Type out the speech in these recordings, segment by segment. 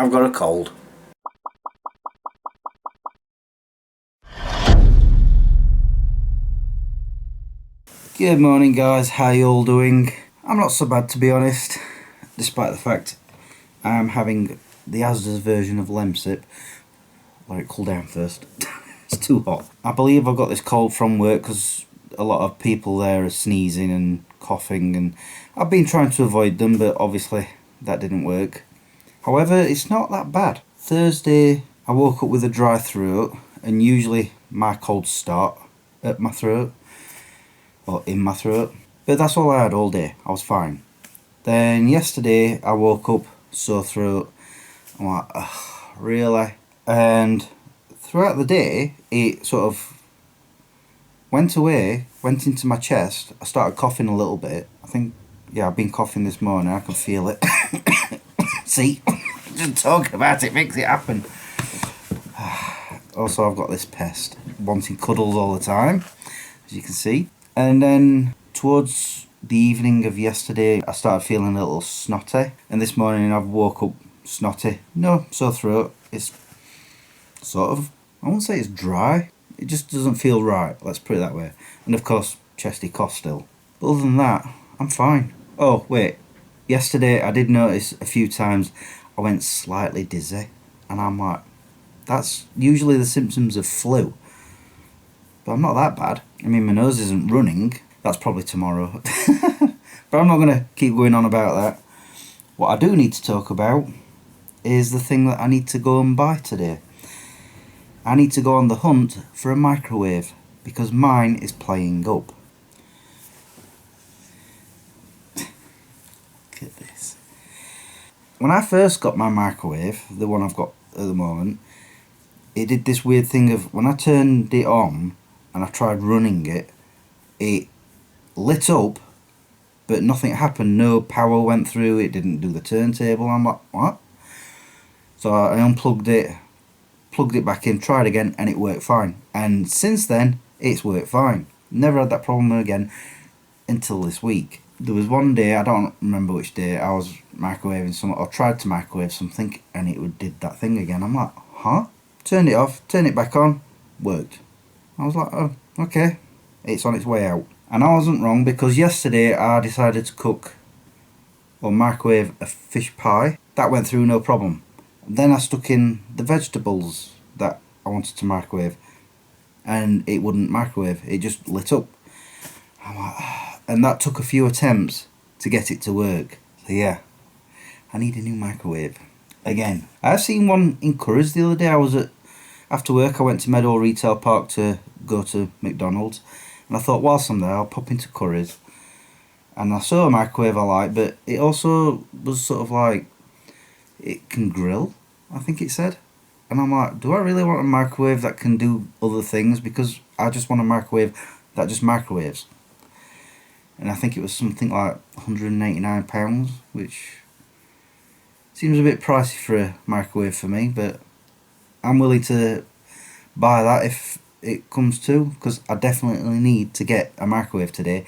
I've got a cold. Good morning, guys. How you all doing? I'm not so bad, to be honest, despite the fact I'm having the Asda's version of Lemsip. Let it cool down first. It's too hot. I believe I've got this cold from work because a lot of people there are sneezing and coughing, and I've been trying to avoid them, but obviously that didn't work. However, it's not that bad. Thursday, I woke up with a dry throat, and usually my colds start at my throat, or in my throat. But that's all I had all day. I was fine. Then yesterday, I woke up, sore throat. I'm like, ugh, really? And throughout the day, it sort of went away, went into my chest. I started coughing a little bit. I think, yeah, I've been coughing this morning. I can feel it. See? Just talking about it makes it happen. Also, I've got this pest, wanting cuddles all the time, as you can see. And then towards the evening of yesterday, I started feeling a little snotty. And this morning, I've woke up snotty. No, sore throat. It's sort of, I won't say it's dry. It just doesn't feel right, let's put it that way. And of course, chesty cough still. But other than that, I'm fine. Oh, wait. Yesterday, I did notice a few times I went slightly dizzy. And I'm like, that's usually the symptoms of flu. But I'm not that bad. I mean, my nose isn't running. That's probably tomorrow. But I'm not going to keep going on about that. What I do need to talk about is the thing that I need to go and buy today. I need to go on the hunt for a microwave because mine is playing up. Look at this. When I first got my microwave, the one I've got at the moment, it did this weird thing of when I turned it on and I tried running it, it lit up, but nothing happened. No power went through, it didn't do the turntable. I'm like, what? So I unplugged it, plugged it back in, tried again, and it worked fine. And since then, it's worked fine. Never had that problem again until this week. There was one day, I don't remember which day, I was microwaving something, or tried to microwave something, and it did that thing again. I'm like, huh? Turned it off, turned it back on, worked. I was like, oh, okay, it's on its way out. And I wasn't wrong, because yesterday I decided to cook or microwave a fish pie. That went through no problem. Then I stuck in the vegetables that I wanted to microwave, and it wouldn't microwave, it just lit up. I'm like, and that took a few attempts to get it to work. So yeah, I need a new microwave. Again, I've seen one in Currys the other day. After work I went to Meadow Retail Park to go to McDonald's, and I thought whilst I'm there I'll pop into Currys, and I saw a microwave I like, but it also was sort of like, it can grill, I think it said. And I'm like, do I really want a microwave that can do other things? Because I just want a microwave that just microwaves. And I think it was something like £189, which seems a bit pricey for a microwave for me, but I'm willing to buy that if it comes to, because I definitely need to get a microwave today.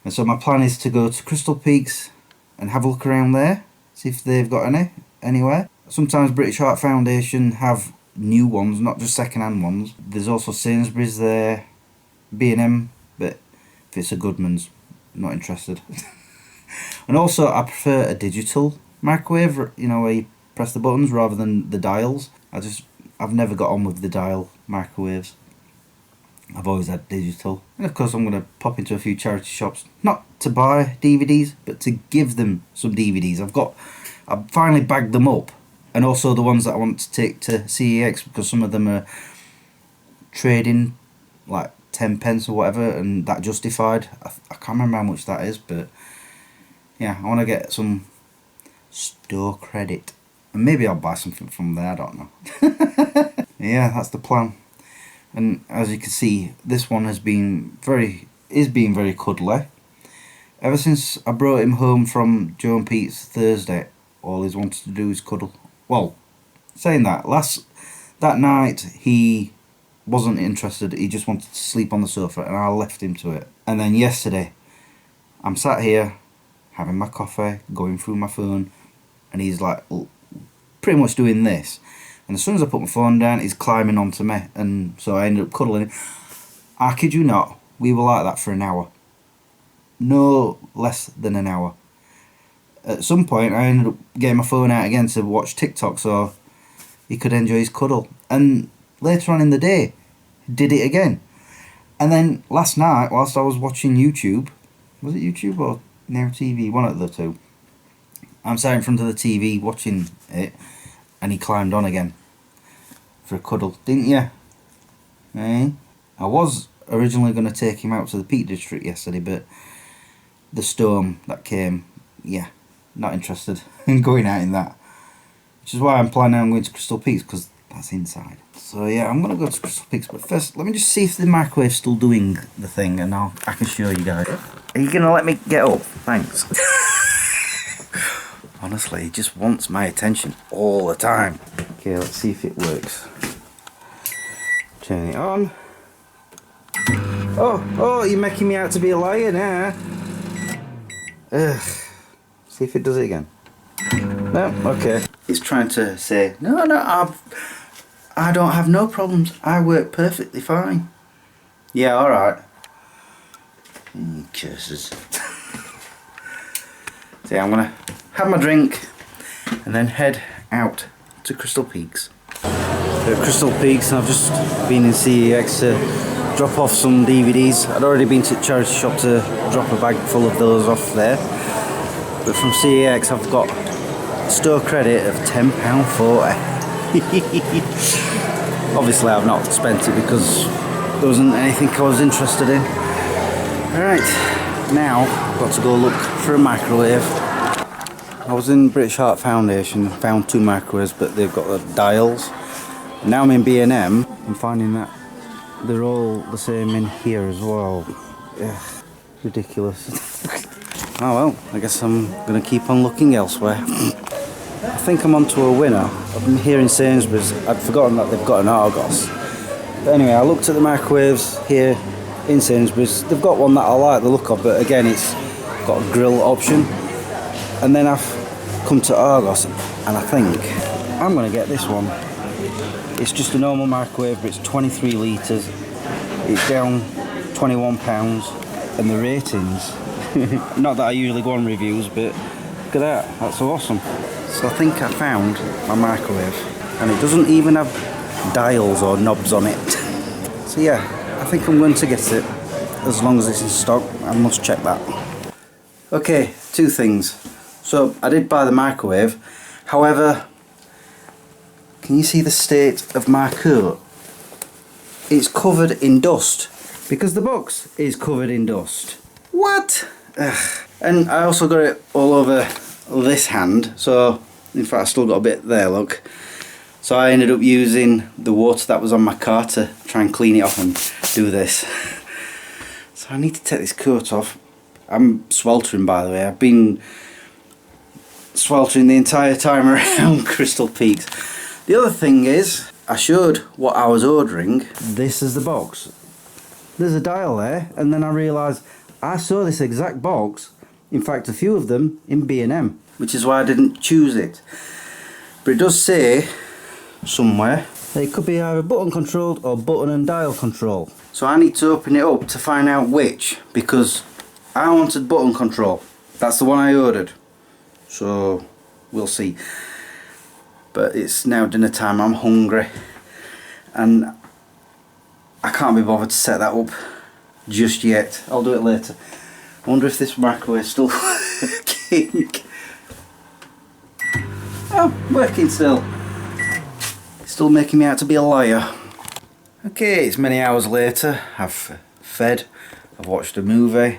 And so my plan is to go to Crystal Peaks and have a look around there, see if they've got anywhere. Sometimes British Heart Foundation have new ones, not just second-hand ones. There's also Sainsbury's there, B&M, but if it's a Goodman's, not interested. And also I prefer a digital microwave, you know, where you press the buttons rather than the dials. I've never got on with the dial microwaves. I've always had digital. And of course I'm going to pop into a few charity shops, not to buy DVDs, but to give them some DVDs. I've finally bagged them up, and also the ones that I want to take to CEX, because some of them are trading like 10 pence or whatever, and that justified. I can't remember how much that is, but yeah, I want to get some store credit, and maybe I'll buy something from there, I don't know. Yeah, that's the plan. And as you can see, this one is being very cuddly. Ever since I brought him home from Joe and Pete's Thursday, all he's wanted to do is cuddle. Well, saying that, that night he wasn't interested, he just wanted to sleep on the sofa, and I left him to it. And then yesterday, I'm sat here having my coffee, going through my phone, and he's like pretty much doing this. And as soon as I put my phone down, he's climbing onto me, and so I ended up cuddling him. I kid you not, we were like that for an hour. No less than an hour. At some point, I ended up getting my phone out again to watch TikTok so he could enjoy his cuddle. And later on in the day, did it again. And then last night, whilst I was watching YouTube, was it YouTube or Now TV? One of the two. I'm sat in front of the TV watching it, and he climbed on again for a cuddle, didn't you? Eh? I was originally going to take him out to the Peak District yesterday, but the storm that came, yeah, not interested in going out in that. Which is why I'm planning on going to Crystal Peaks, because that's inside. So yeah, I'm going to go to Crystal Peaks, but first let me just see if the microwave's still doing the thing, and I can show you guys. Are you going to let me get up? Thanks. Honestly, he just wants my attention all the time. Okay, let's see if it works. Turn it on. Oh, you're making me out to be a liar now. Ugh. See if it does it again. No, okay. It's trying to say, no, I don't have no problems. I work perfectly fine. Yeah, alright. Curses. So yeah, I'm gonna have my drink and then head out to Crystal Peaks. We're at Crystal Peaks, and I've just been in CEX to drop off some DVDs. I'd already been to the charity shop to drop a bag full of those off there. But from CEX I've got store credit of £10.40. Obviously I've not spent it because there wasn't anything I was interested in. Alright, now I've got to go look for a microwave. I was in British Heart Foundation, found 2 microwaves, but they've got the dials. Now I'm in B&M, I'm finding that they're all the same in here as well. Ugh, ridiculous. Oh well, I guess I'm going to keep on looking elsewhere. I think I'm onto a winner. I'm here in Sainsbury's. I'd forgotten that they've got an Argos. But anyway, I looked at the microwaves here in Sainsbury's. They've got one that I like the look of, but again it's got a grill option. And then I've come to Argos, and I think I'm going to get this one. It's just a normal microwave, but it's 23 litres. It's down £21, and the ratings, not that I usually go on reviews, but look at that, that's awesome. So I think I found my microwave, and it doesn't even have dials or knobs on it. So yeah, I think I'm going to get it, as long as it's in stock. I must check that. Okay, 2 things. So I did buy the microwave, however, can you see the state of my coat? It's covered in dust, because the box is covered in dust. What? Ugh. And I also got it all over this hand, so in fact I still got a bit there, look. So I ended up using the water that was on my car to try and clean it off and do this. So I need to take this coat off. I'm sweltering, by the way. I've been sweltering the entire time around Crystal Peaks. The other thing is, I showed what I was ordering. This is the box. There's a dial there, and then I realised I saw this exact box, in fact a few of them, in B&M, which is why I didn't choose it. But it does say somewhere that it could be either button controlled or button and dial control. So I need to open it up to find out which, because I wanted button control. That's the one I ordered. So we'll see. But it's now dinner time, I'm hungry, and I can't be bothered to set that up just yet. I'll do it later. I wonder if this microwave is still working. Oh, working still. Still making me out to be a liar. Okay, it's many hours later. I've fed, I've watched a movie,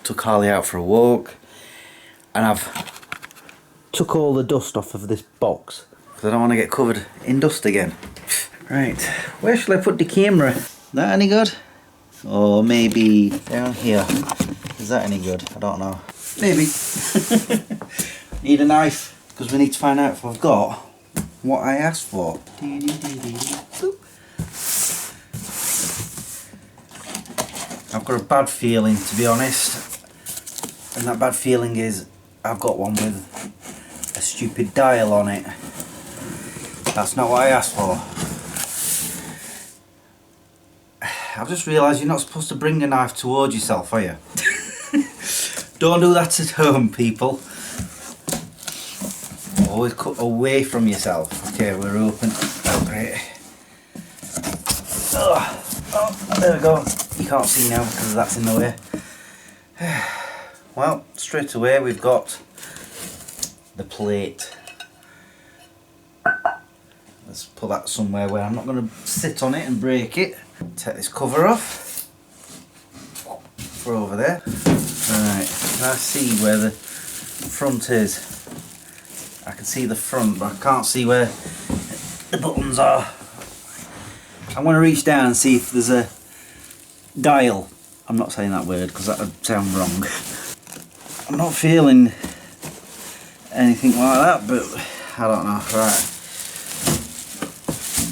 took Harley out for a walk, and I've took all the dust off of this box, because I don't want to get covered in dust again. Right, where shall I put the camera? That any good? Or maybe down here. Is that any good? I don't know. Maybe. Need a knife, because we need to find out if I've got what I asked for. I've got a bad feeling, to be honest, and that bad feeling is I've got one with a stupid dial on it. That's not what I asked for. I've just realised you're not supposed to bring a knife towards yourself, are you? Don't do that at home, people. Always cut away from yourself. Okay, we're open. Oh, great. Oh, there we go. You can't see now because that's in the way. Well, straight away we've got the plate. Let's put that somewhere where I'm not going to sit on it and break it. Take this cover off. For over there. Right, can I see where the front is? I can see the front, but I can't see where the buttons are. I'm going to reach down and see if there's a dial. I'm not saying that word because that would sound wrong. I'm not feeling anything like that, but I don't know. Right.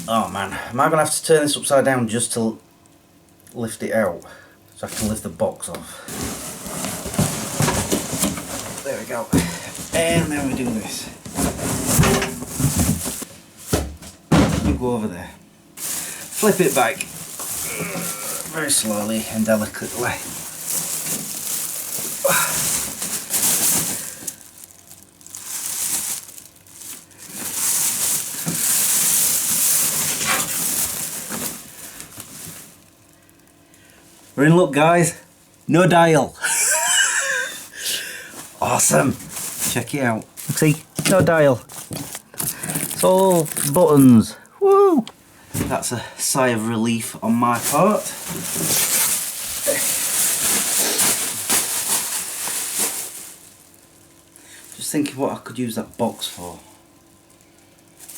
Oh man, am I going to have to turn this upside down just to lift it out? So I can lift the box off. There we go. And then we do this. You go over there. Flip it back. Very slowly and delicately. We're in luck, guys. No dial. Awesome. Check it out. See, no dial. It's all buttons. Woo! That's a sigh of relief on my part. Just thinking what I could use that box for.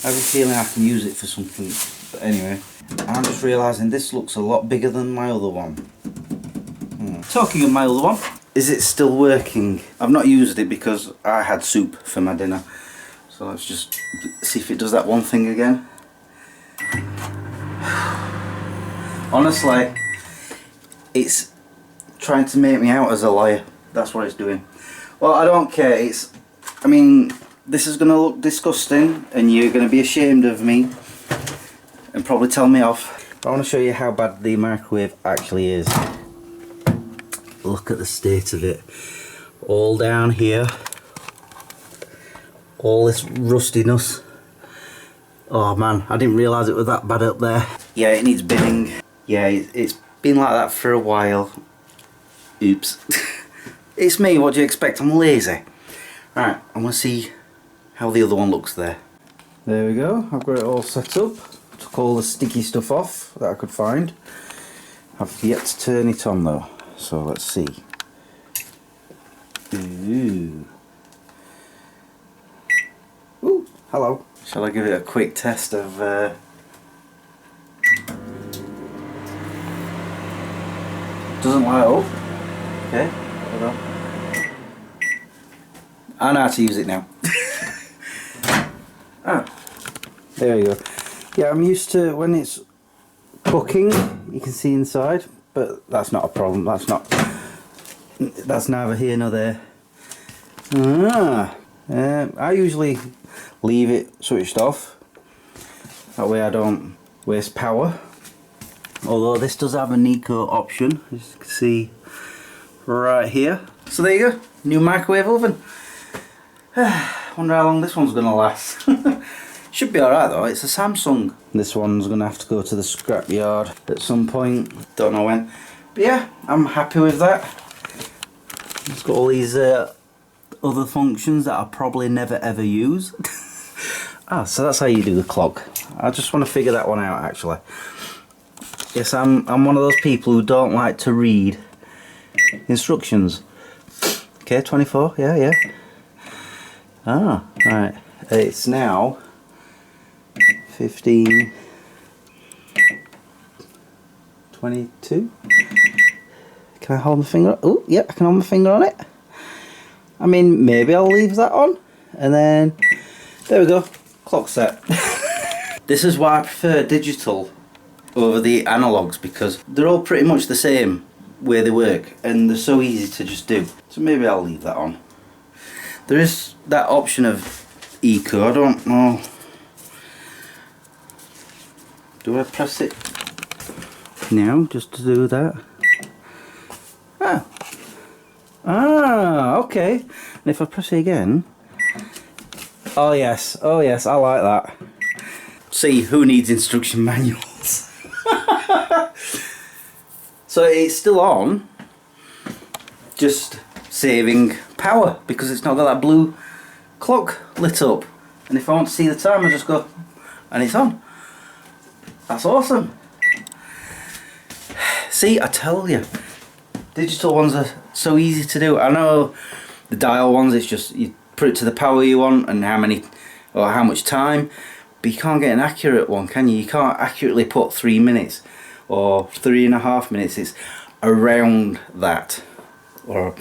I have a feeling I can use it for something. But anyway, I'm just realising this looks a lot bigger than my other one. Talking of my other one, is it still working? I've not used it because I had soup for my dinner. So let's just see if it does that one thing again. Honestly, it's trying to make me out as a liar. That's what it's doing. Well, I don't care. I mean, this is going to look disgusting and you're going to be ashamed of me and probably tell me off. But I want to show you how bad the microwave actually is. Look at the state of it. All down here. All this rustiness. Oh man, I didn't realise it was that bad up there. Yeah, it needs binning. Yeah, it's been like that for a while. Oops. It's me, what do you expect? I'm lazy. Right, I want to see how the other one looks there. There we go, I've got it all set up. Took all the sticky stuff off that I could find. I've yet to turn it on though, so let's see. Ooh. Ooh, hello. Shall I give it a quick test of... Doesn't light up. Okay, hold on. I know how to use it now. Ah, there you go. Yeah, I'm used to when it's cooking, you can see inside, but that's not a problem. That's neither here nor there. I usually leave it switched off. That way I don't waste power. Although this does have a Nico option, as you can see right here. So there you go, new microwave oven. Wonder how long this one's going to last. Should be alright though, it's a Samsung. This one's going to have to go to the scrapyard at some point, don't know when. But yeah, I'm happy with that. It's got all these other functions that I'll probably never ever use. So that's how you do the clock. I just want to figure that one out actually. Yes, I'm one of those people who don't like to read instructions. Okay, 24, yeah. Right. It's now 15, 22. Can I hold my finger? Oh, yeah, I can hold my finger on it. I mean, maybe I'll leave that on, and then there we go, clock set. This is why I prefer digital over the analogs, because they're all pretty much the same way they work and they're so easy to just do. So maybe I'll leave that on. There is that option of eco, I don't know Do I press it now just to do that? Ah. Ah, okay. And if I press it again... Oh yes, I like that. See, who needs instruction manuals? So it's still on, just saving power because it's not got that blue clock lit up. And if I want to see the time, I just go, and it's on. That's awesome. See, I tell you, digital ones are so easy to do. I know the dial ones, it's just you put it to the power you want and how many or how much time, but you can't get an accurate one, can you? You can't accurately put 3 minutes or 3.5 minutes. It's around that, or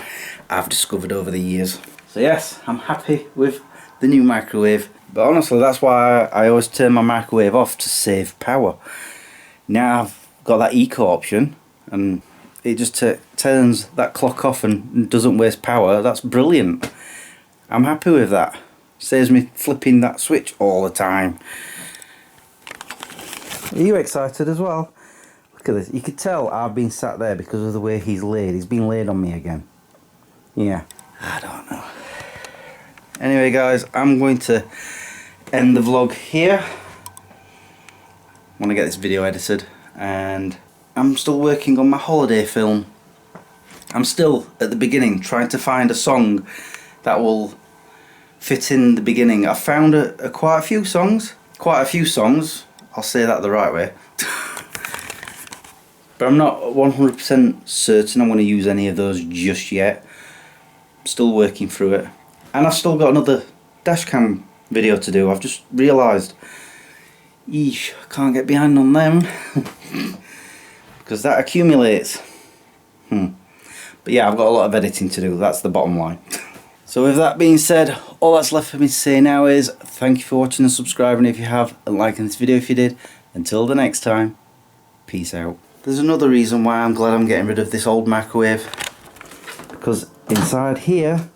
I've discovered over the years. So yes, I'm happy with the new microwave, but honestly that's why I always turn my microwave off, to save power. Now I've got that eco option and it just turns that clock off and doesn't waste power. That's brilliant. I'm happy with that. Saves me flipping that switch all the time. Are you excited as well? Look at this. You could tell I've been sat there because of the way he's laid. He's been laid on me again. Yeah. I don't know. Anyway guys, I'm going to end the vlog here. I want to get this video edited, and I'm still working on my holiday film. I'm still at the beginning trying to find a song that will fit in the beginning. I found quite a few songs, I'll say that the right way. But I'm not 100% certain I'm going to use any of those just yet. I'm still working through it. And I've still got another dashcam video to do. I've just realised, yeesh, I can't get behind on them. Because that accumulates. But yeah, I've got a lot of editing to do, that's the bottom line. So with that being said, all that's left for me to say now is thank you for watching and subscribing if you have, and liking this video if you did. Until the next time, peace out. There's another reason why I'm glad I'm getting rid of this old microwave, because inside here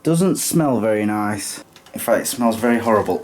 doesn't smell very nice. In fact, it smells very horrible.